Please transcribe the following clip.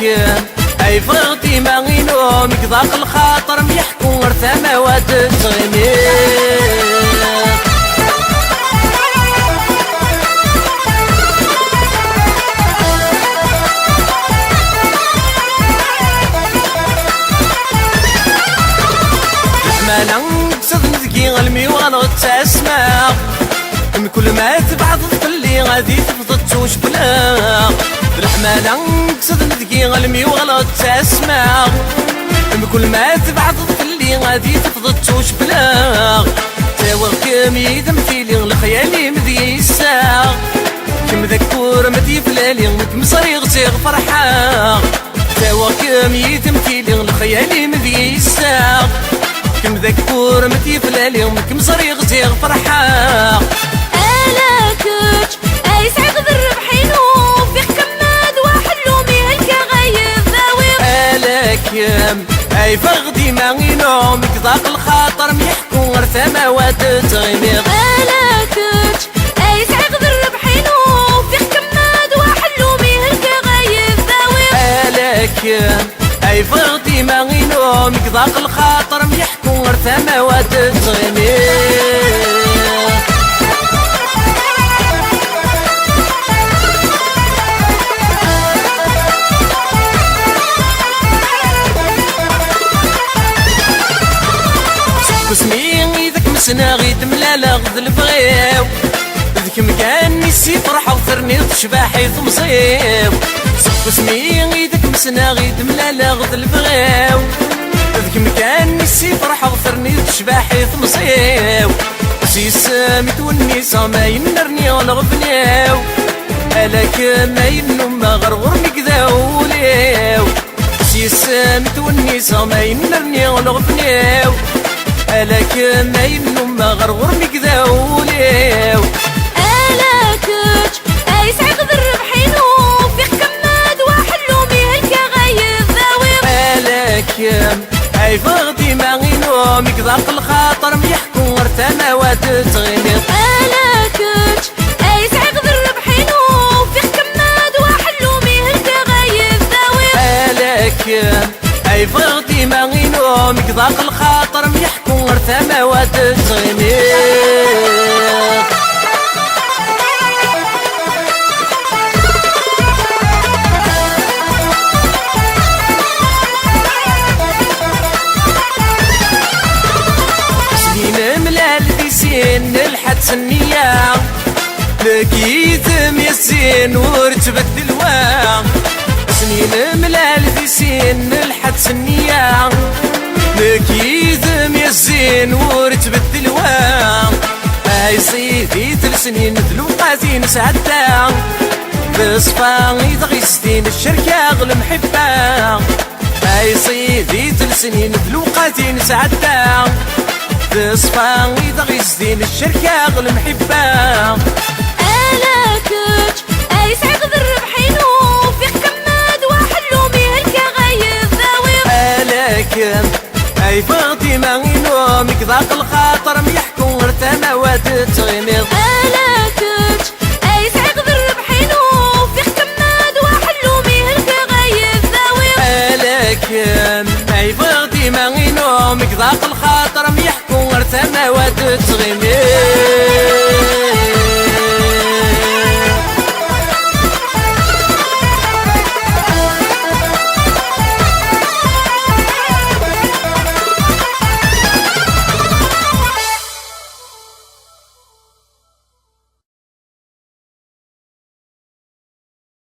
اي فغتي ما غينو مكذاق الخاطر ميحكو ارثما واد تغمير قلبي وانا تسمع من كل ما تبعض تخلي غادي تفضل توش بلا بالحمالة نقصد ندقي قلبي وانا تسمع من كل ما تبعض تخلي غادي تفضل توش بلا تاوغ يدم فيلي الخيالي مدي الساعة كم ذكور مدي فلالي كم صريغ تيغ فرحة تاوغ يدم فيلي الخيالي مدي الساعة كم ذكور متي فلالي كم صريغ تيغ فرحة ألا كوتش أي سعد بالربحين وفيق كماد واحد لومي هلكا غايب ذاوير ألا كم أي فغدي ما غينو مكذاق الخاطر ميحكو ارثما واد تغمير ألا كوتش أي سعد بالربحين وفيق كماد واحد لومي هلكا غايب ذاوير ألا كم أي فغدي ما غينو مكذاق الخاطر ميحكو ارثما واد تغمير سمي ذاك مسنا غيد ملالا غد البغيو ذاك مكاني السي فرحة وثرني تشباحي ثمصيو سمي ذاك مسنا غيد ملالا غد البغيو ذاك مكاني السي فرحة وثرني تشباحي ثمصيو سي سامي تونيسا ما ينرني والغبنيو ألاك ما ينو ما غرغر مكذاو ليو سي سامي تونيسا ما ينرني والغبنيو ألاك ما ينو ما غرغر مكذاو ليو ألا كوتش أي سعد بالربحين وفيق كماد واحد لومي هلكا غايب ذاوير ألاك أي فغدي ما غينو مكذاق الخاطر ميحكو ارثما واد تغمير ألا كوتش أي سعد بالربحين وفيق كماد واحد لومي هلكا غايب ذاوير ألاك أي فغدي ما غينو مكذاق الخاطر ميحكو ارثما واد تغمير سنين الحد سنية لقيت ميسين ورتبت الواع سنين ملال في سن الحد سنية لقيت ميسين ورتبت الواع هاي صيدي 3 سنين ذلوقاتي نسعدا بصفاغي تغيستين الشركة غل محبة هاي صيدي 3 سنين ذلوقاتي نسعدا بصفاغي تغيستين الشركة غل محبة ألا كوتش أي سعد بالربحين وفيق كماد واحد لومي هلكا غايب ذاوير ألا كم أي فغتي ما غينو مكذاق الخاطر ميحكو ارثما واد تغمير ألا كوتش أي سعد بالربحين وفيق كماد واحد لومي هلكا غايب ذاوير ألا كم أي فغتي ما غينو مكذاق الخاطر ميحكو ارثما واد تغمير